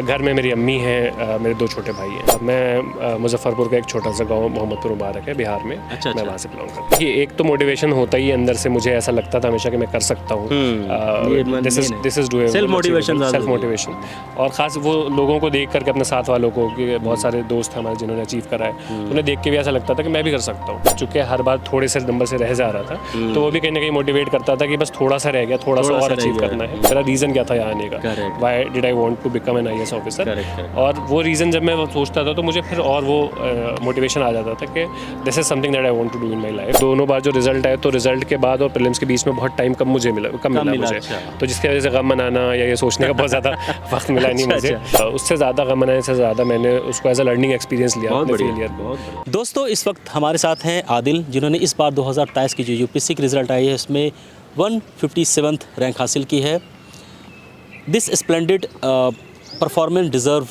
घर में मेरी अम्मी हैं, मेरे 2 छोटे भाई हैं। मैं मुजफ्फरपुर का एक छोटा सा गांव मोहम्मदपुर मुबारक है बिहार में। अच्छा। मैं वहाँ से बिलोंग करता हूँ। एक तो मोटिवेशन होता ही अंदर से, मुझे ऐसा लगता था हमेशा कि मैं कर सकता हूँ। This is doable, self motivation. और ख़ास वो लोगों को देख करके, अपने साथ वालों को, कि बहुत सारे दोस्त हैं हमारे जिन्होंने अचीव करा है, उन्हें देख के भी ऐसा लगता था कि मैं भी कर सकता हूँ। चूँकि हर बार थोड़े से नंबर से रह जा रहा था, तो वो भी कहीं ना कहीं मोटिवेट करता था कि बस थोड़ा सा रह गया, थोड़ा सा और अचीव करना है। मेरा रीज़न क्या था यहाँ आने का, why did I want to become an IAS officer. और वो रीज़न जब मैं सोचता था तो मुझे फिर और वो मोटिवेशन आ जाता था कि this is something that I want to do in my life. दोनों बार जो रिजल्ट आए, तो रिजल्ट के बाद और प्रीलिम्स के बीच में बहुत टाइम कम मिला मुझे। अच्छा। तो जिसकी वजह से गम मनाना या ये सोचने का बहुत ज़्यादा वक्त मिला नहीं मुझे। उससे ज़्यादा गम मनाने से ज़्यादा मैंने उसको एज अ लर्निंग एक्सपीरियंस लिया अपने फेलियर को। दोस्तों, इस वक्त हमारे साथ हैं आदिल, जिन्होंने इस बार 2023 की जो UPSC की रिज़ल्ट आई है उसमें 157th रैंक हासिल की है। This splendid performance deserve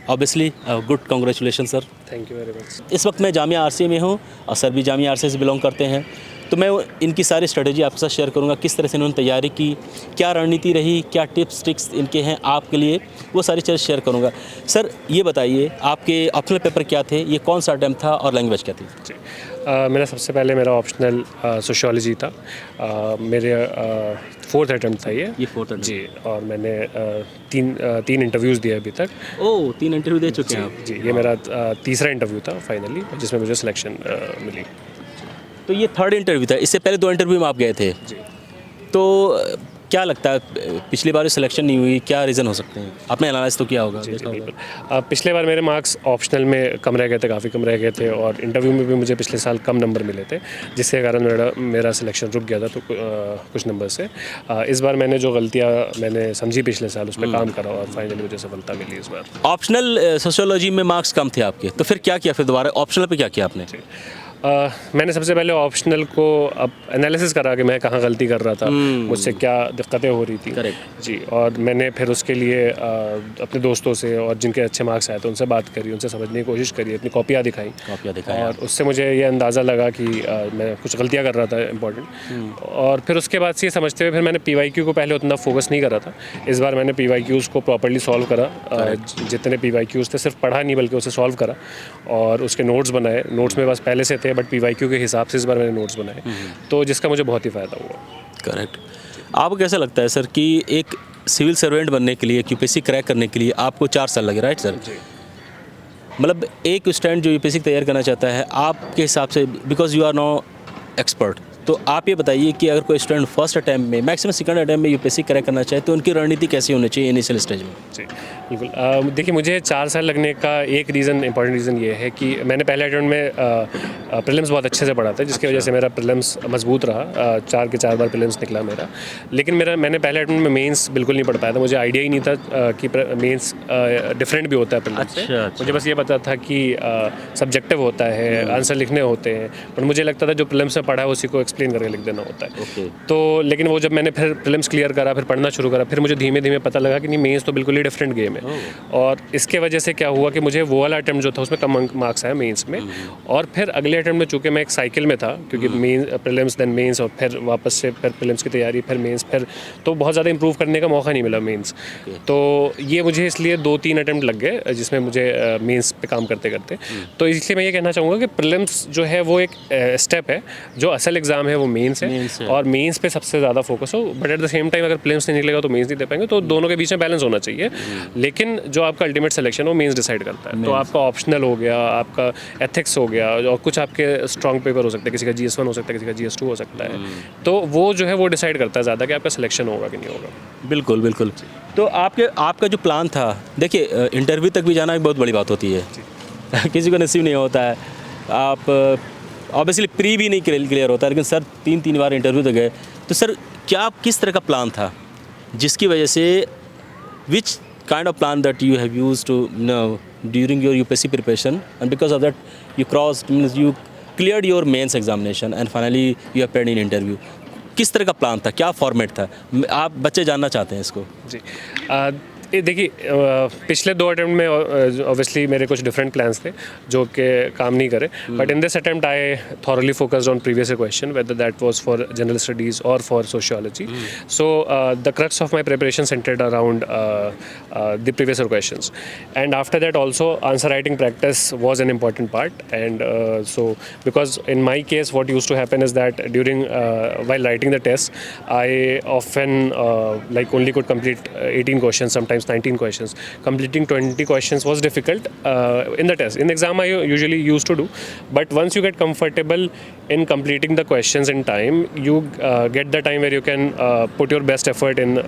obviously good congratulation sir. Thank you very much. इस वक्त मैं जामिया RCA में हूँ और सर भी जामिया RCA से बिलोंग करते हैं, तो मैं इनकी सारी स्ट्रेटजी आपके साथ शेयर करूँगा, किस तरह से इन्होंने तैयारी की, क्या रणनीति रही, क्या टिप्स ट्रिक्स इनके हैं आपके लिए, वो सारी चीज़ें शेयर करूँगा। सर ये बताइए, आपके ऑप्शनल पेपर क्या थे, ये कौन सा अटेम्प्ट था और लैंग्वेज क्या थी? जी, मेरा सबसे पहले मेरा ऑप्शनल सोशियोलॉजी था। मेरे 4th अटेम्प्ट था ये 4th अटेम्प्ट जी। और मैंने तीन इंटरव्यूज़ दिए अभी तक। ओह, 3 इंटरव्यू दे चुके हैं आप? जी, ये मेरा तीसरा इंटरव्यू था फाइनली, जिसमें मुझे सिलेक्शन मिली। तो ये 3rd इंटरव्यू था, इससे पहले 2 इंटरव्यू में आप गए थे। जी। तो क्या लगता है, पिछली बार सिलेक्शन नहीं हुई, क्या रीज़न हो सकते हैं? आपने एनालाइज तो किया होगा। जी, बिल्कुल। पिछले बार मेरे मार्क्स ऑप्शनल में कम रह गए थे, काफ़ी कम रह गए थे, और इंटरव्यू में भी मुझे पिछले साल कम नंबर मिले थे, जिसके कारण मेरा सिलेक्शन रुक गया था तो कुछ नंबर से। इस बार मैंने जो गलतियाँ मैंने समझी पिछले साल, उस पर काम करा और फाइनली मुझे सफलता मिली इस बार। ऑप्शनल सोशियोलॉजी में मार्क्स कम थे आपके, तो फिर क्या किया, फिर दोबारा ऑप्शनल पे क्या किया आपने? मैंने सबसे पहले ऑप्शनल को अब एनालिसिस करा कि मैं कहाँ गलती कर रहा था, मुझसे क्या दिक्कतें हो रही थी। करेक्ट जी। और मैंने फिर उसके लिए अपने दोस्तों से और जिनके अच्छे मार्क्स आए थे उनसे बात करी, उनसे समझने की कोशिश करी, अपनी कॉपियाँ दिखाई। और उससे मुझे ये अंदाज़ा लगा कि मैं कुछ गलतियाँ कर रहा था इंपॉर्टेंट। और फिर उसके बाद से ये समझते हुए फिर मैंने PYQ को पहले उतना फोकस नहीं करा था। इस बार मैंने PYQs को प्रॉपर्ली सॉल्व करा। जितने PYQs थे सिर्फ पढ़ा नहीं बल्कि उसे सॉल्व करा और उसके नोट्स बनाए। नोट्स में बस पहले से थे, बट PYQ के हिसाब से इस बार मैंने नोट्स बनाए, तो जिसका मुझे बहुत ही फ़ायदा हुआ। करेक्ट। आपको कैसा लगता है सर कि एक सिविल सर्वेंट बनने के लिए, UPSC क्रैक करने के लिए आपको 4 साल लगे, राइट सर? जी। मतलब एक स्टूडेंट जो UPSC तैयार करना चाहता है, आपके हिसाब से, because you are no expert, तो आप ये बताइए कि अगर कोई स्टूडेंट फर्स्ट अटैम्प्ट में, मैक्सिमम सेकंड अटैम्प्ट में UPSC क्रैक करना चाहे, तो उनकी रणनीति कैसी होनी चाहिए इनिशियल स्टेज में? जी, बिल्कुल। देखिए, मुझे 4 साल लगने का एक इंपॉर्टेंट रीज़न ये है कि मैंने पहले अटेम्प्ट में प्रीलिम्स बहुत अच्छे से पढ़ा था, जिसकी वजह से मेरा प्रीलिम्स मजबूत रहा। 4 के 4 बार प्रीलिम्स निकला मेरा। लेकिन मैंने पहले अटेम्प्ट में मेंस बिल्कुल नहीं पढ़ पाया था। मुझे आइडिया ही नहीं था कि मेंस डिफरेंट भी होता है प्रीलिम्स से। मुझे बस ये पता था कि सब्जेक्टिव होता है, आंसर लिखने होते हैं, पर मुझे लगता था जो प्रीलिम्स में पढ़ा है उसी को एक्सप्लेन करके लिख देना होता है। तो लेकिन वो जब मैंने फिर प्रीलिम्स क्लियर करा, फिर पढ़ना शुरू करा, फिर मुझे धीमे धीमे पता लगा कि नहीं, मेंस तो बिल्कुल ही डिफरेंट गेम है। और इसके वजह से क्या हुआ कि मुझे वो वाला अटेम्प्ट जो था उसमें कम मार्क्स आया मेंस में। और फिर अगले अटेम्प्ट में चूँकि मैं एक साइकिल में था, क्योंकि प्रीलिम्स देन मेंस और फिर वापस से फिर प्रीलिम्स की तैयारी, फिर मेंस, फिर तो बहुत ज़्यादा इंप्रूव करने का मौका नहीं मिला मेंस। तो ये मुझे इसलिए 2-3 अटेम्प्ट लग गए, जिसमें मुझे मेंस पे काम करते करते। तो इसलिए मैं ये कहना चाहूँगा कि प्रीलिम्स जो है वो एक स्टेप है, जो असल एग्ज़ाम है वो मेंस है, और मेंस पे सबसे ज़्यादा फोकस हो। But at the same time अगर प्रीलिम्स नहीं निकलेगा तो मेंस नहीं दे पाएंगे, तो दोनों के बीच में बैलेंस होना चाहिए। लेकिन जो आपका अल्टीमेट सिलेक्शन वो मेंस डिसाइड करता है। तो आपका ऑप्शनल हो गया, आपका एथिक्स हो गया, और कुछ आपके स्ट्रॉन्ग पेपर हो सकते हैं, किसी का GS1 हो सकता है, किसी का GS2 हो सकता है। तो वो जो है वो डिसाइड करता है ज़्यादा कि आपका सिलेक्शन होगा कि नहीं होगा। बिल्कुल बिल्कुल। तो आपका जो प्लान था, देखिए इंटरव्यू तक भी जाना एक बहुत बड़ी बात होती है। किसी को नसीब नहीं होता है। आप ऑब्वियसली प्री भी नहीं क्लियर होता है, लेकिन सर 3 बार इंटरव्यू तक गए। तो सर क्या किस तरह का प्लान था जिसकी वजह से, विच kind of plan that you have used to during your UPSC preparation, and because of that you cleared your mains examination and finally you appeared in interview? किस तरह का प्लान था, क्या फॉर्मेट था? आप बच्चे जानना चाहते हैं इसको। जी। देखिए पिछले 2 अटेम्प्ट में ऑब्वियसली मेरे कुछ डिफरेंट प्लान्स थे जो कि काम नहीं करे, but in this attempt I thoroughly focused on previous question whether that was for general studies और for sociology. So the crux of my preparation centered around the previous questions, and after that also answer writing practice was an important part. And so because in my case what used to happen is that during while writing the test I often like only could complete 18 questions, sometimes 19 questions. Completing 20 questions was difficult in the test. In exam I usually used to do, but once you get comfortable in completing the questions in time, you get the time where you can put your best effort in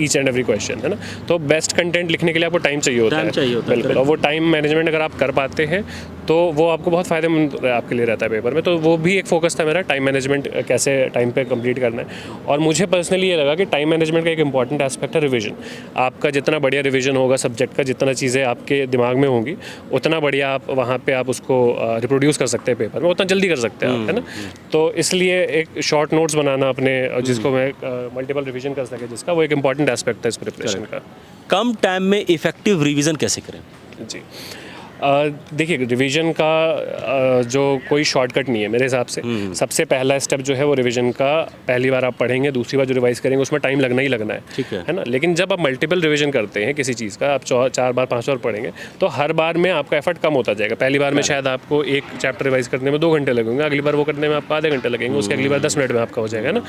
each and every question, है ना. तो best content लिखने के लिए आपको time चाहिए होता है. बिल्कुल. और वो टाइम मैनेजमेंट अगर आप कर पाते हैं तो वो आपको बहुत फ़ायदेमंद आपके लिए रहता है पेपर में. तो वो भी एक फोकस था मेरा, टाइम मैनेजमेंट कैसे टाइम पे कंप्लीट करना है. और मुझे पर्सनली ये लगा कि टाइम मैनेजमेंट का एक इंपॉर्टेंट एस्पेक्ट है रिवीजन. आपका जितना बढ़िया रिवीजन होगा सब्जेक्ट का, जितना चीज़ें आपके दिमाग में होंगी, उतना बढ़िया आप वहाँ पे आप उसको रिप्रोड्यूस कर सकते हैं पेपर में, उतना जल्दी कर सकते हैं आप, है ना. तो इसलिए एक शॉर्ट नोट्स बनाना अपने, जिसको मैं मल्टीपल रिवीजन कर सके जिसका, वो एक इंपॉर्टेंट एस्पेक्ट था इस प्रिपरेशन का. कम टाइम में इफेक्टिव रिवीजन कैसे करें? जी देखिए रिवीजन का जो कोई शॉर्टकट नहीं है मेरे हिसाब से. सबसे पहला स्टेप जो है वो रिवीजन का, पहली बार आप पढ़ेंगे, दूसरी बार जो रिवाइज करेंगे उसमें टाइम लगना ही लगना है, ठीक है ना. लेकिन जब आप मल्टीपल रिवीजन करते हैं किसी चीज़ का, आप 4 बार 5 बार पढ़ेंगे तो हर बार में आपका एफर्ट कम होता जाएगा. पहली बार में शायद आपको एक चैप्टर रिवाइज करने में 2 घंटे लगेंगे, अगली बार वो करने में आपको आधे घंटे लगेंगे, उसके अगली बार 10 मिनट में आपका हो जाएगा ना.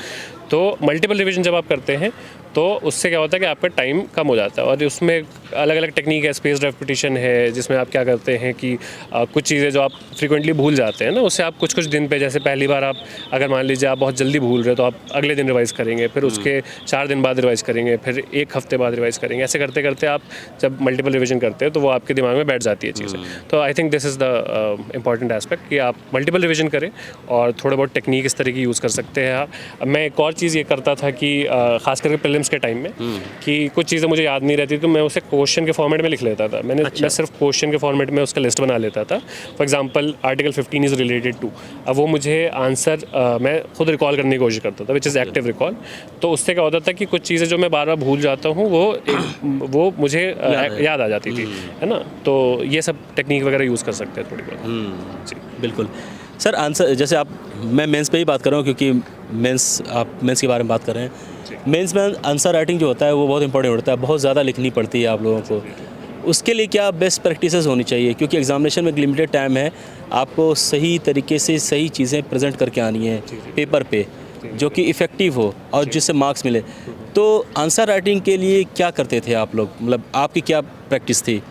तो मल्टीपल रिवीजन जब आप करते हैं तो उससे क्या होता है कि आपका टाइम कम हो जाता है. और उसमें अलग अलग टेक्निक है, स्पेस्ड रेपिटेशन है, जिसमें आप क्या करते हैं कि कुछ चीज़ें जो आप फ्रीक्वेंटली भूल जाते हैं ना, उससे आप कुछ दिन पे, जैसे पहली बार आप अगर मान लीजिए आप बहुत जल्दी भूल रहे हो तो आप अगले दिन रिवाइज़ करेंगे, फिर उसके 4 दिन बाद रिवाइज़ करेंगे, फिर 1 हफ्ते बाद रिवाइज़ करेंगे. ऐसे करते करते आप जब मल्टीपल रिवीजन करते हैं तो वो आपके दिमाग में बैठ जाती है चीज़ें. तो I think this is the important aspect कि आप मल्टीपल रिवीजन करें और थोड़ा बहुत टेक्निक इस तरह की यूज़ कर सकते हैं आप. मैं एक और चीज़ ये करता था कि खास करके प्रीलिम्स के टाइम में कि कुछ चीज़ें मुझे याद नहीं रहती तो मैं उसे क्वेश्चन के फॉर्मेट में लिख लेता था. मैं सिर्फ क्वेश्चन के फॉर्मेट में उसका लिस्ट बना लेता था. For example article 15 is related to, अब वो मुझे आंसर मैं खुद रिकॉल करने की कोशिश करता था, विच इज़ एक्टिव रिकॉल. तो उससे क्या होता था कि कुछ चीज़ें जो मैं बार बार भूल जाता हूँ वो मुझे याद आ जाती थी, है ना. तो ये सब टेक्निक वगैरह यूज़ कर सकते हैं थोड़ी बहुत. जी बिल्कुल सर. आंसर जैसे आप, मैं मेंस पे ही बात कर रहा हूँ क्योंकि आप मेंस के बारे में बात कर रहे हैं. मेंस में आंसर राइटिंग जो होता है वो बहुत इंपॉर्टेंट होता है, बहुत ज़्यादा लिखनी पड़ती है आप लोगों को. उसके लिए क्या बेस्ट प्रैक्टिसेस होनी चाहिए, क्योंकि एग्जामिनेशन में लिमिटेड टाइम है, आपको सही तरीके से सही चीज़ें प्रेजेंट करके आनी है पेपर पे जो कि इफ़ेक्टिव हो और जिससे मार्क्स मिले. तो आंसर राइटिंग के लिए क्या करते थे आप लोग, मतलब आपकी क्या प्रैक्टिस थी?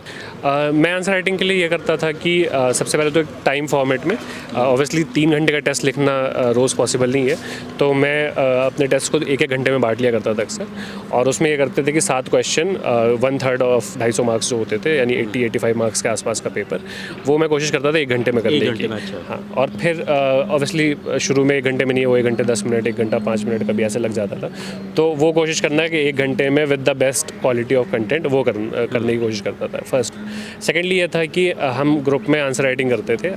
मैं आंसर राइटिंग के लिए ये करता था कि सबसे पहले तो एक टाइम फॉर्मेट में, ऑब्वियसली 3 घंटे का टेस्ट लिखना रोज़ पॉसिबल नहीं है, तो मैं अपने टेस्ट को 1-1 घंटे में बांट लिया करता था अक्सर. और उसमें ये करते थे कि 7 क्वेश्चन 1/3 ऑफ 250 मार्क्स जो होते थे, यानी 80-85 मार्क्स के आसपास का पेपर, वो मैं कोशिश करता था 1 घंटे में करने की. हाँ, और फिर ऑब्वियसली शुरू में 1 घंटे में नहीं, वो 1 घंटे 10 मिनट, 1 घंटा 5 मिनट का भी ऐसे लग जाता था. तो वो कोशिश करना है कि 1 घंटे में with the best quality of content वो करने की कोशिश करता था. फर्स्ट. सेकेंडली ये था कि हम ग्रुप में आंसर राइटिंग करते थे,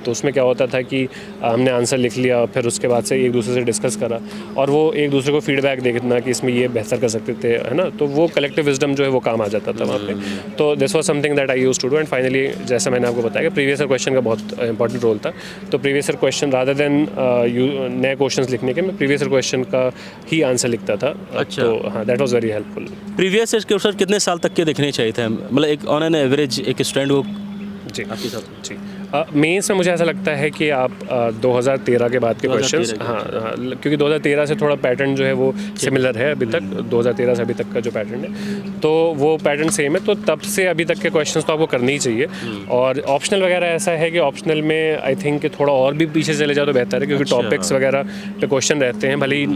तो उसमें क्या होता था कि हमने आंसर लिख लिया, फिर उसके बाद से एक दूसरे से डिस्कस करा और वो एक दूसरे को फीडबैक देखना कि इसमें ये बेहतर कर सकते थे, है ना. तो वो कलेक्टिव विजडम जो है वो काम आ जाता था वहाँ पे. तो this was something that I used to do. And finally जैसा मैंने आपको बताया कि प्रीवियस ईयर क्वेश्चन का बहुत इंपॉर्टेंट रोल था. तो previous year question rather than नए क्वेश्चन लिखने के, मैं प्रीवियस ईयर क्वेश्चन का ही आंसर लिखता था. अच्छा. तो हाँ, that was very helpful. Previous year question कितने साल तक के देखने चाहिए थे, मतलब एक ऑन एन एवरेज एक स्टूडेंट को? जी आपके साथ. जी मेंस में मुझे ऐसा लगता है कि आप 2013 के बाद के क्वेश्चंस, हाँ, क्योंकि 2013 से थोड़ा पैटर्न जो है वो सिमिलर है अभी तक. 2013 से अभी तक का जो पैटर्न है तो वो पैटर्न सेम है, तो तब से अभी तक के क्वेश्चंस तो आपको करने ही चाहिए. और ऑप्शनल वगैरह ऐसा है कि ऑप्शनल में आई थिंक कि थोड़ा और भी पीछे चले जाओ तो बेहतर है, क्योंकि टॉपिक्स वगैरह पे क्वेश्चन रहते हैं, भले ही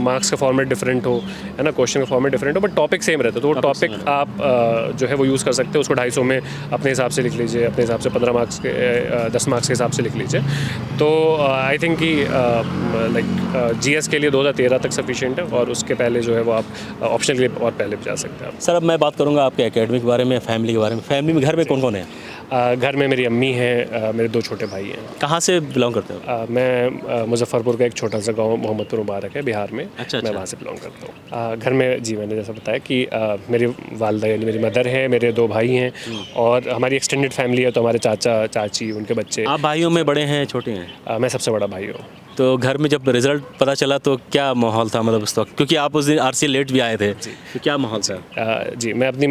मार्क्स का फॉर्मेट डिफरेंट हो, है ना, क्वेश्चन का फॉर्मेट डिफरेंट हो, बट टॉपिक सेम रहता है. तो वो टॉपिक आप जो है वो यूज़ कर सकते हो. उसको 250 में अपने हिसाब से लिख लीजिए, अपने हिसाब से 15 मार्क्स के 10 मार्क्स के हिसाब से लिख लीजिए. तो आई थिंक कि लाइक जीएस के लिए 2013 तक सफिशिएंट है, और उसके पहले जो है वो आप ऑप्शनल के लिए और पहले भी जा सकते हैं. सर अब मैं बात करूंगा आपके एकेडमिक के बारे में, फैमिली के बारे में. फैमिली में घर में कौन कौन है? घर में मेरी अम्मी हैं, मेरे 2 छोटे भाई हैं। कहाँ से बिलोंग करते हो? मैं मुजफ्फरपुर का एक छोटा सा गांव मोहम्मदपुर मुबारक है बिहार में। अच्छा। मैं वहाँ से बिलोंग करता हूँ। घर में जी मैंने जैसा बताया कि मेरी वालदा यानी मेरी मदर है, मेरे 2 भाई हैं और हमारी एक्सटेंडेड फैमिली है, तो हमारे चाचा चाची उनके बच्चे। आप भाइयों में बड़े हैं छोटे हैं? मैं सबसे बड़ा भाई हूँ। तो घर में जब रिजल्ट पता चला तो क्या माहौल था, मतलब उस वक्त, क्योंकि आप उस दिन आरसी लेट भी आए थे, तो क्या माहौल था? जी मैं अपनी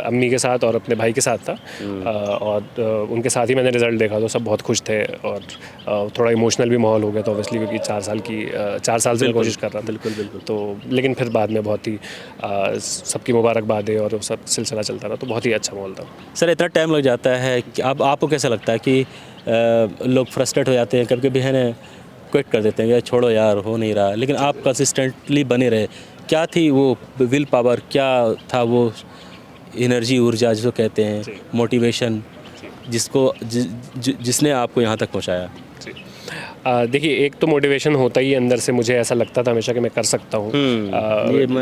अम्मी के साथ और अपने भाई के साथ था और उनके साथ ही मैंने रिज़ल्ट देखा, तो सब बहुत खुश थे और थोड़ा इमोशनल भी माहौल हो गया था ऑब्वियसली, क्योंकि 4 साल से मैं कोशिश कर रहा था। बिल्कुल। तो लेकिन फिर बाद में बहुत ही सबकी मुबारकबादें और वो सब सिलसिला चलता रहा, तो बहुत ही अच्छा माहौल था। सर इतना टाइम लग जाता है कि अब आपको कैसा लगता है कि लोग फ्रस्ट्रेट हो जाते हैं, कभी कभी है ना क्विट कर देते हैं, यार छोड़ो यार हो नहीं रहा, लेकिन आप कंसिस्टेंटली बने रहे। क्या थी वो विल पावर, क्या था वो एनर्जी, ऊर्जा जिसको कहते हैं, मोटिवेशन, जिसने आपको यहाँ तक पहुँचाया? देखिए, एक तो मोटिवेशन होता ही अंदर से, मुझे ऐसा लगता था हमेशा कि मैं कर सकता हूँ।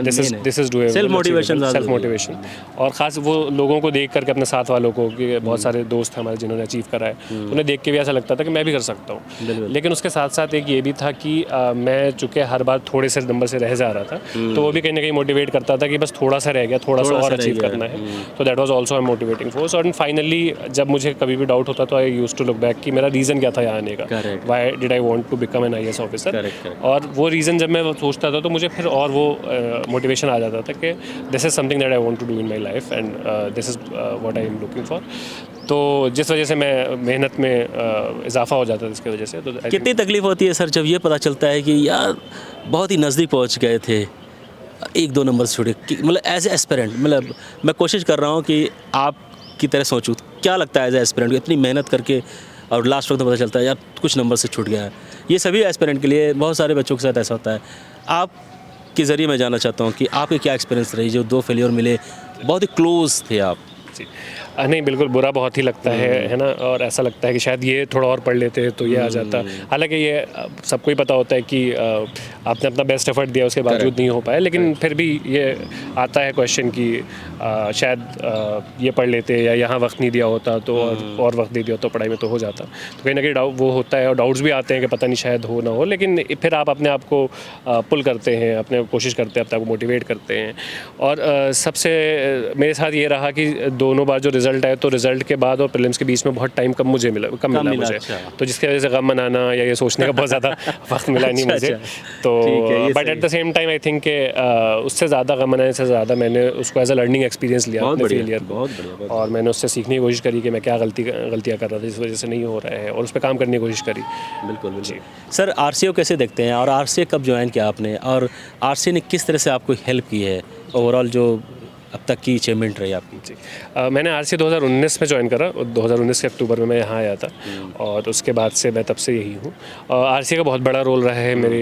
This is doable, self motivation. और ख़ास वो लोगों को देख करके, अपने साथ वालों को, कि बहुत सारे दोस्त हैं हमारे जिन्होंने अचीव करा है, उन्हें देख के भी ऐसा लगता था कि मैं भी कर सकता हूँ। लेकिन उसके साथ साथ एक ये भी था कि मैं चूँकि हर बार थोड़े से नंबर से रह जा रहा था, तो वो भी कहीं ना कहीं मोटिवेट करता था कि बस थोड़ा सा रह गया, थोड़ा सा और अचीव करना है। तो that was also a motivating force. और फाइनली जब मुझे कभी भी डाउट होता तो I used to look back कि मेरा रीज़न क्या था यहाँ आने का, why did I want to become an IAS officer. और वो रीज़न जब मैं सोचता था तो मुझे फिर और वो मोटिवेशन आ जाता था कि this is something that I want to do in my life and this is what I am looking for. तो जिस वजह से मैं मेहनत में इजाफा हो जाता था इसकी वजह से। तो कितनी तकलीफ होती है सर जब ये पता चलता है कि यार बहुत ही नज़दीक पहुँच गए थे, 1-2 नंबर से छूटे, मतलब एज ए एस्पिरेंट, मतलब मैं कोशिश कर रहा हूँ कि आप की तरह सोचूँ, क्या लगता है एज ए एस्पिरेंट, इतनी मेहनत करके और लास्ट वक्त पता चलता है यार कुछ नंबर से छूट गया है। ये सभी एस्पिरेंट के लिए, बहुत सारे बच्चों के साथ ऐसा होता है। आप के ज़रिए मैं जानना चाहता हूँ कि आपके क्या एक्सपीरियंस रही, जो 2 फेलियर मिले, बहुत ही क्लोज थे आप? जी नहीं, बिल्कुल बुरा बहुत ही लगता है ना। और ऐसा लगता है कि शायद ये थोड़ा और पढ़ लेते तो ये आ जाता। हालांकि ये सबको ही पता होता है कि आपने अपना बेस्ट एफर्ट दिया, उसके बावजूद नहीं हो पाया, लेकिन फिर भी ये आता है क्वेश्चन कि शायद ये पढ़ लेते, या यहाँ वक्त नहीं दिया होता तो और वक्त दे दिया तो पढ़ाई में तो हो जाता। तो कहीं ना कहीं डाउट वो होता है, और डाउट्स भी आते हैं कि पता नहीं शायद हो ना हो, लेकिन फिर आप अपने आप को पुल करते हैं, अपने कोशिश करते हैं, अपने आप को मोटिवेट करते हैं। और सबसे मेरे साथ ये रहा कि दोनों बार जो रिज़ल्ट आए, तो रिज़ल्ट के बाद और प्रीलिम्स के बीच में बहुत टाइम कम मिला मुझे। अच्छा। तो जिसकी वजह से गम मनाना या ये सोचने का बहुत ज़्यादा वक्त मिला नहीं मुझे। तो but at the same time I think उससे ज़्यादा गम मनाने से ज़्यादा मैंने उसको एज अ लर्निंग एक्सपीरियंस लिया अपने फेलियर को, और मैंने उससे सीखने की कोशिश करी कि मैं क्या गलतियाँ कर रहा था जिस वजह से नहीं हो रहा है, और उस पर काम करने की कोशिश करी। बिल्कुल जी। सर RCO कैसे देखते हैं, और RCO कब ज्वाइन किया आपने, और RCO ने किस तरह से आपको हेल्प की है, ओवरऑल जो अब तक की अचीवमेंट रही आपकी? जी मैंने RCO 2019 में ज्वाइन करा, 2019 के अक्टूबर में मैं यहाँ आया था, और उसके बाद से मैं तब से यही हूँ। RCO का बहुत बड़ा रोल रहा है मेरी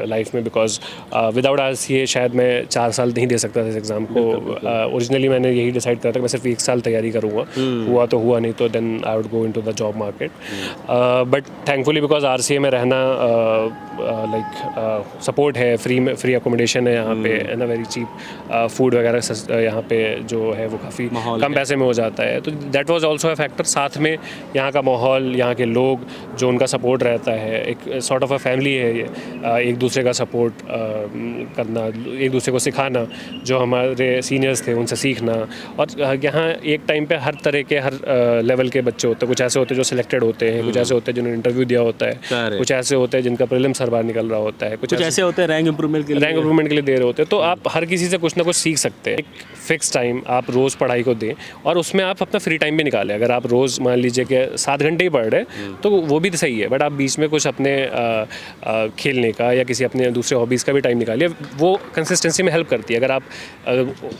लाइफ में, बिकॉज विदाउट RCO शायद मैं 4 साल नहीं दे सकता था इस एग्ज़ाम को। ओरिजिनली मैंने यही डिसाइड करा था कि मैं सिर्फ 1 साल तैयारी करूँगा, हुआ तो हुआ, नहीं तो then I would go into the job market. But thankfully because RCO में रहना लाइक सपोर्ट है, फ्री अकोमोडेशन है यहाँ पे, है ना, वेरी चीप फूड वगैरह यहाँ पे जो है वो काफ़ी कम पैसे में हो जाता है। तो that was also a factor. साथ में यहाँ का माहौल, यहाँ के लोग जो उनका सपोर्ट रहता है, एक सॉर्ट ऑफ अ फैमिली है ये, एक दूसरे का सपोर्ट करना, एक दूसरे को सिखाना, जो हमारे सीनियर्स थे उनसे सीखना। और यहाँ एक टाइम पे हर तरह के, हर लेवल के बच्चे होते हैं। कुछ ऐसे होते हैं जो सिलेक्टेड होते हैं, कुछ ऐसे होते हैं जिन्होंने इंटरव्यू दिया होता है, कुछ ऐसे होते हैं जिनका प्रीलिम्स हर बार निकल रहा होता है, कुछ ऐसे होते हैं रैंक इंप्रूवमेंट के लिए दे रहे होते हैं। तो आप हर किसी से कुछ ना कुछ सीख सकते हैं। एक फिक्स टाइम आप रोज़ पढ़ाई को दें, और उसमें आप अपना फ्री टाइम भी निकालें। अगर आप रोज़ मान लीजिए कि 7 घंटे ही पढ़ रहे हैं तो वो भी सही है, बट आप बीच में कुछ अपने खेलने का या किसी अपने दूसरे हॉबीज़ का भी टाइम निकालिए। वो कंसिस्टेंसी में हेल्प करती है। अगर आप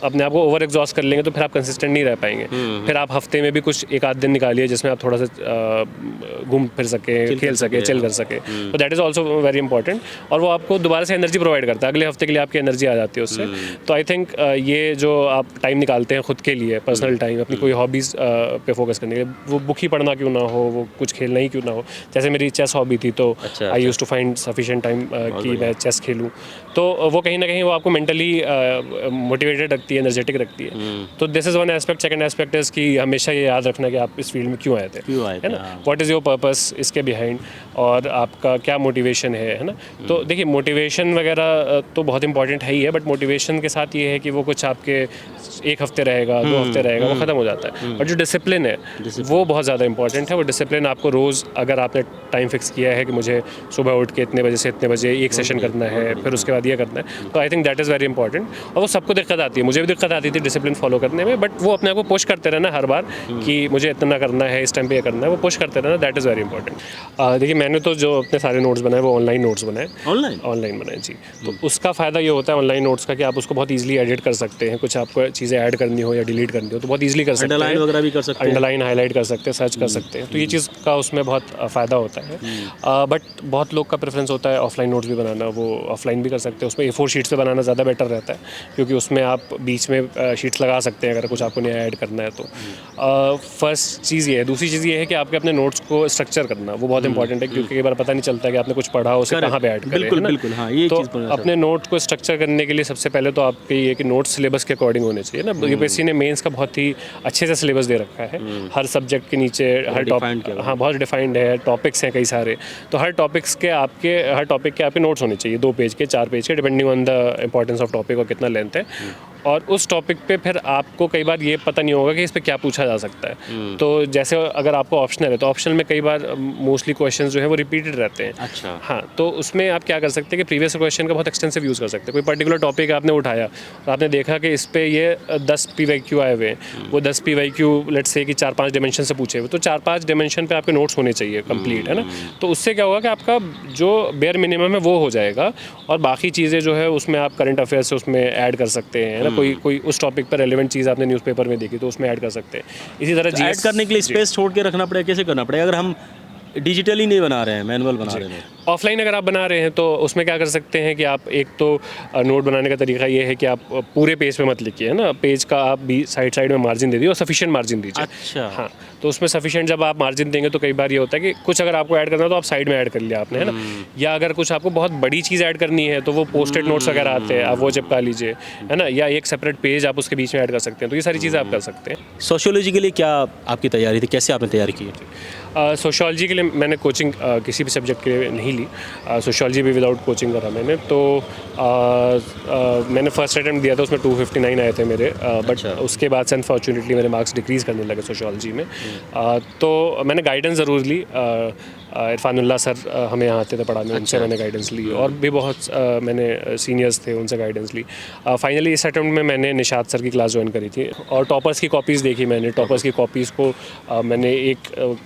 अपने आप को ओवर एग्जॉस्ट कर लेंगे तो फिर आप कंसिस्टेंट नहीं रह पाएंगे। फिर आप हफ्ते में भी कुछ 1 आध दिन निकालिए जिसमें आप थोड़ा सा घूम फिर सकें, खेल सकें, चिल कर सकें। तो that is also very important, और वो आपको दोबारा से एनर्जी प्रोवाइड करता है। अगले हफ्ते के लिए आपकी एनर्जी आ जाती है उससे। तो आई थिंक ये जो आप टाइम निकालते हैं खुद के लिए, पर्सनल टाइम, अपनी कोई हॉबीज़ पे फोकस करने के लिए, वो बुक ही पढ़ना क्यों ना हो, वो कुछ खेलना ही क्यों ना हो। जैसे मेरी चेस हॉबी थी, तो I use to find sufficient time कि मैं चेस खेलूँ, तो वो कहीं ना कहीं वो आपको मेंटली मोटिवेटेड रखती है, एनर्जेटिक रखती है। तो this is one aspect. Second aspect is कि हमेशा ये याद रखना कि आप इस फील्ड में क्यों आए थे, है ना, व्हाट इज़ योर पर्पस इसके बिहाइंड, और आपका क्या मोटिवेशन है ना। तो देखिए, मोटिवेशन वगैरह तो बहुत इंपॉर्टेंट है ही है, बट मोटिवेशन के साथ ये है कि वो कुछ आपके एक हफ्ते रहेगा, 2 हफ्ते रहेगा, वो ख़त्म हो जाता है। और जो डिसिप्लिन है वो बहुत ज़्यादा इंपॉर्टेंट है। वो डिसिप्लिन आपको रोज़, अगर आपने टाइम फिक्स किया है कि मुझे सुबह उठ के इतने बजे से इतने बजे एक सेशन करना है, फिर उसके बाद ये करना है, तो I think that is very important. और वो सबको दिक्कत आती है, मुझे भी दिक्कत आती थी डिसिप्लिन फॉलो करने में, बट वो अपने आप को पुश करते रहना हर बार कि मुझे इतना करना है, इस टाइम पे ये करना है, वो पुश करते रहना, दैट इज़ वेरी इंपॉर्टेंट। देखिए, मैंने तो जो अपने सारे नोट्स बनाए वो ऑनलाइन नोट्स बनाए, ऑनलाइन बनाए जी। तो उसका फ़ायदा ये होता है ऑनलाइन नोट्स का कि आप उसको बहुत ईजिली एडिट कर सकते हैं, कुछ आपको चीज़ें ऐड करनी हो या डिलीट करनी हो तो बहुत ईजिली कर सकते हैं, अंडरलाइन वगैरह भी कर सकते हैं, अंडरलाइन हाईलाइट कर सकते हैं, सर्च कर सकते हैं। तो ये चीज़ का उसमें बहुत फ़ायदा होता है। बट बहुत लोग का प्रेफरेंस होता है ऑफलाइन नोट्स भी बनाना, वो ऑफलाइन भी कर सकते हैं। उसमें A4 शीट्स पे बनाना ज़्यादा बेटर रहता है, क्योंकि उसमें आप बीच में शीट्स लगा सकते हैं अगर कुछ आपको नया ऐड करना है तो। फर्स्ट चीज़ ये है। दूसरी चीज़ ये है कि आपके अपने नोट्स को स्ट्रक्चर करना, वो बहुत इंपॉर्टेंट है, क्योंकि कई बार पता नहीं चलता कि आपने कुछ पढ़ा उसे कहाँ पे ऐड करें, है ना। तो अपने नोट को स्ट्रक्चर करने के लिए सबसे पहले तो आपके ये कि नोट सिलेबस के अकॉर्डिंग होने चाहिए ना। यूपीएससी ने मेंस का बहुत ही अच्छे से सिलेबस दे रखा है, हर सब्जेक्ट के नीचे हर टॉपिक, हाँ, बहुत डिफाइंड है, टॉपिक्स हैं कई सारे, तो हर टॉपिक के आपके नोट्स होने चाहिए, 2 पेज के, 4 पेज के, depending on the importance of topic और कितना लेंथ है। और उस टॉपिक पे फिर आपको कई बार ये पता नहीं होगा कि इस पे क्या पूछा जा सकता है। तो जैसे अगर आपको ऑप्शनल है तो ऑप्शनल में कई बार मोस्टली क्वेश्चन जो है वो रिपीटेड रहते हैं। अच्छा। हाँ, तो उसमें आप क्या कर सकते हैं कि प्रीवियस क्वेश्चन का बहुत एक्सटेंसिव यूज़ कर सकते हैं। कोई पर्टिकुलर टॉपिक आपने उठाया और आपने देखा कि इस पे ये 10 PYQ आए हुए हैं, वो 10 PYQ लेट्स से कि 4-5 डायमेंशन से पूछे हुए, तो 4-5 डायमेंशन पे आपके नोट्स होने चाहिए कंप्लीट, है ना। तो उससे क्या होगा कि आपका जो बेयर मिनिमम है वो हो जाएगा, और बाकी चीज़ें जो है उसमें आप करंट अफेयर्स से उसमें ऐड कर सकते हैं, है ना। कोई उस टॉपिक पर रेलेवेंट चीज़ आपने न्यूज़पेपर में देखी तो उसमें ऐड कर सकते हैं। इसी तरह ऐड करने के लिए स्पेस छोड़ के रखना पड़ेगा, कैसे करना पड़ेगा अगर हम डिजिटली नहीं बना रहे हैं, मैनुअल बना रहे हैं? ऑफलाइन अगर आप बना रहे हैं तो उसमें क्या कर सकते हैं कि आप एक तो नोट बनाने का तरीका ये है कि आप पूरे पेज पे मत लिखिए, है ना। पेज का आप भी साइड में मार्जिन दे दीजिए और सफिशिएंट मार्जिन दीजिए। अच्छा। हाँ, तो उसमें सफिशिएंट जब आप मार्जिन देंगे तो कई बार ये होता है कि कुछ अगर आपको ऐड करना है तो आप साइड में ऐड कर लिया आपने, है ना। या अगर कुछ आपको बहुत बड़ी चीज़ ऐड करनी है तो वो पोस्टेड नोट्स वगैरह आते हैं, आप वो चिपका लीजिए, है ना। या एक सेपरेट पेज आप उसके बीच में ऐड कर सकते हैं। तो ये सारी चीज़ें आप कर सकते हैं। सोशियोलॉजी के लिए क्या आपकी तैयारी थी, कैसे आपने तैयारी की? सोशियोलॉजी के लिए मैंने कोचिंग किसी भी सब्जेक्ट के लिए नहीं ली, सोशियोलॉजी भी विदाउट कोचिंग करा मैंने। तो मैंने फर्स्ट अटैम्प्ट दिया था, उसमें 259 आए थे मेरे, बट उसके बाद से अनफॉर्चुनेटली मेरे मार्क्स डिक्रीज़ करने लगे सोशियोलॉजी में। तो मैंने गाइडेंस ज़रूर ली, इरफानुल्लाह सर हमें यहाँ आते थे पढ़ाने, उनसे मैंने गाइडेंस ली, और भी बहुत मैंने सीनियर्स थे उनसे गाइडेंस ली। फाइनली इस अटैम्प्ट में मैंने निशात सर की क्लास ज्वाइन करी थी, और टॉपर्स की कॉपीज़ देखी मैंने। टॉपर्स की कॉपीज़ को मैंने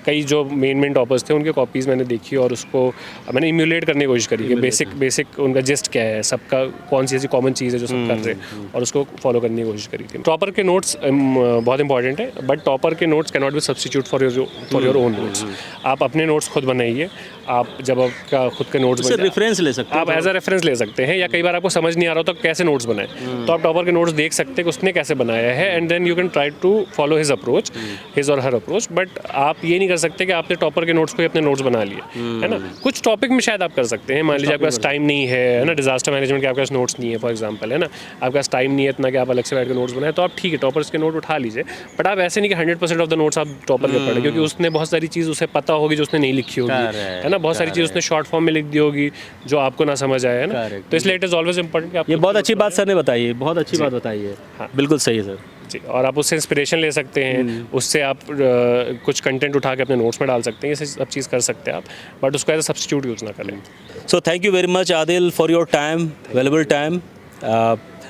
कई जो मेन टॉपर्स थे उनके कॉपीज़ मैंने देखी, और उसको मैंने इम्यूलेट करने की कोशिश करी कि बेसिक उनका जिस्ट क्या है, सबका कौन सी ऐसी कॉमन चीज़ है जो सब कर रहे हैं, और उसको फॉलो करने की कोशिश करी थी। टॉपर के नोट्स बहुत इंपॉर्टेंट है, बट टॉपर के notes can not be substitute for your own notes. आप अपने नोट्स खुद बनाइए। आप जब आपका खुद के नोट्स रेफरेंस ले सकते हैं, आप एज अ रेफरेंस ले सकते हैं, या कई बार आपको समझ नहीं आ रहा हो तो कैसे नोट्स बनाए, तो आप टॉपर के नोट्स देख सकते हैं कि उसने कैसे बनाया है, and then you can try to follow his approach, his और हर अप्रोच। बट आप ये नहीं कर सकते कि आपने टॉपर के नोट्स को ही अपने नोट्स बना लिए, है ना। कुछ टॉपिक में शायद आप कर सकते हैं, मान लीजिए आपके पास टाइम नहीं है ना, डिजास्टर मैनेजमेंट के आपके पास नोट्स नहीं है फॉर एग्जाम्पल, है ना, आपके पास टाइम नहीं है इतना कि आप अलग से बैठ के नोट्स बनाए, तो आप ठीक है टॉपर्स के नोट उठा लीजिए। बट आप ऐसे नहीं कि 100% ऑफ द नोट्स आप टॉपर के पढ़ें, क्योंकि उसने बहुत सारी चीज़ उसे पता होगी जो उसने नहीं लिखी होगी, है ना। बहुत सारी चीज़ उसने शॉर्ट फॉर्म में लिख दी होगी जो आपको ना समझ आए, है ना। तो इसलिए इट इज़ ऑलवेज इंपॉर्टेंट कि आप ये बहुत अच्छी बात सर ने बताई है, बहुत अच्छी बात बताई है। हाँ, बिल्कुल सही है सर जी। और आप उससे इंस्पिरेशन ले सकते हैं, उससे आप कुछ कंटेंट उठा के अपने नोट्स में डाल सकते हैं, ये सब चीज़ कर सकते हैं आप, बट उसको एज अ सब्स्टिट्यूट यूज़ ना करें। So thank you very much Adil for your time, valuable time.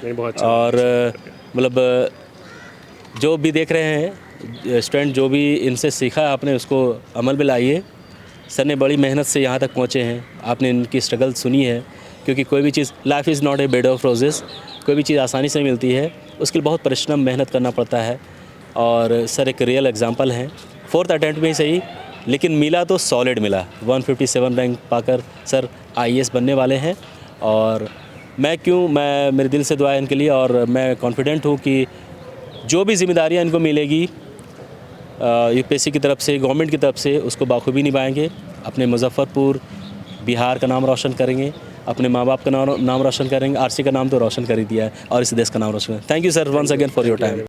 बहुत और मतलब जो भी देख रहे हैं स्टूडेंट, जो भी इनसे सीखा है आपने उसको अमल में लाइए। सर ने बड़ी मेहनत से यहाँ तक पहुँचे हैं, आपने इनकी स्ट्रगल सुनी है, क्योंकि कोई भी चीज़, life is not a bed of roses, कोई भी चीज़ आसानी से मिलती है, उसके लिए बहुत परिश्रम मेहनत करना पड़ता है। और सर एक रियल एग्जांपल हैं, 4th अटेम्प्ट में ही सही, लेकिन मिला तो सॉलिड मिला। 157 रैंक पाकर सर IAS बनने वाले हैं, और मैं मेरे दिल से दुआ है इनके लिए, और मैं कॉन्फिडेंट हूँ कि जो भी जिम्मेदारियाँ इनको मिलेगी यूपीएससी की तरफ से, गवर्नमेंट की तरफ से, उसको बाखूबी निभाएंगे। अपने मुजफ्फरपुर, बिहार का नाम रोशन करेंगे, अपने माँ बाप का नाम रोशन करेंगे। आरसी का नाम तो रोशन कर ही दिया है और इस देश का नाम रोशन करेंगे। Thank you sir once again for your time.